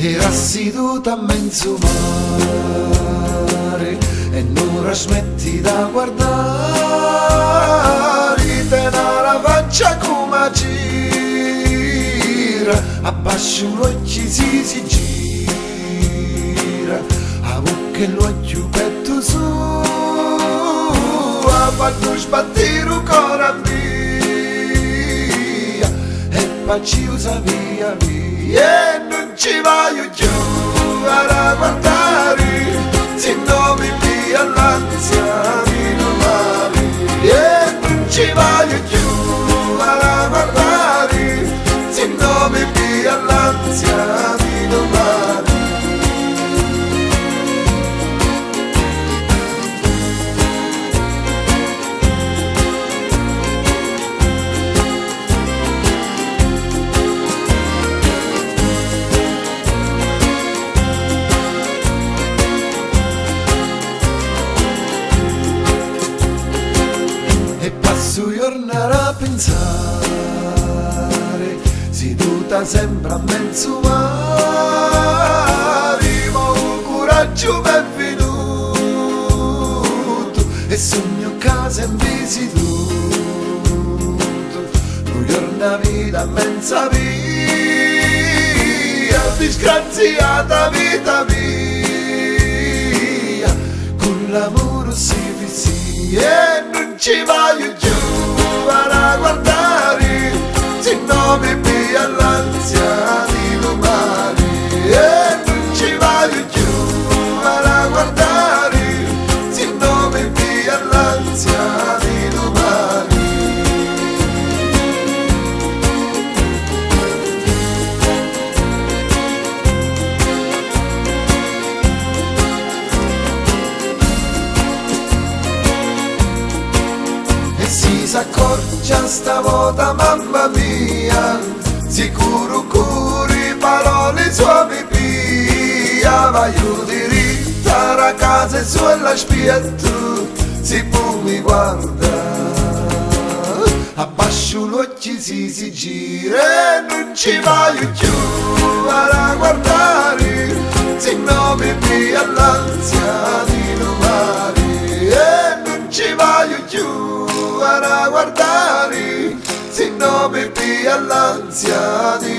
Era seduta a mezzo mare e non la smetti da guardare, te la faccia come gira, abbascia l'occhio si gira, a bocca l'occhio petto su, a fatto sbattere il cuore via, e poi ci usa via via, e non ci voglio più a guardare, se non mi via l'ansia di domani, e non ci voglio più a guardare, se non mi via l'ansia di domani. Passo giornare a pensare, seduta sempre a mezzo mare, ma un coraggio mi è venuto e sogno casa in visituto, un giorno vita mezza via, disgraziata vita mia, con l'amore si fissi e non ci voglio più a guardare, se no mi pia l'ansia di domani, e non ci voglio più a guardare, se no mi pia l'ansia di domani. Si s'accorgia stavolta mamma mia, sicuro curi parole sue mi pia, voglio diritta a casa e sulla spietto, si può mi guarda, abbascio l'occhio si gira e non ci voglio più a guardare, se no mi pia l'ansia di domani, e non ci voglio più a guardare, se no mi pia l'ansia di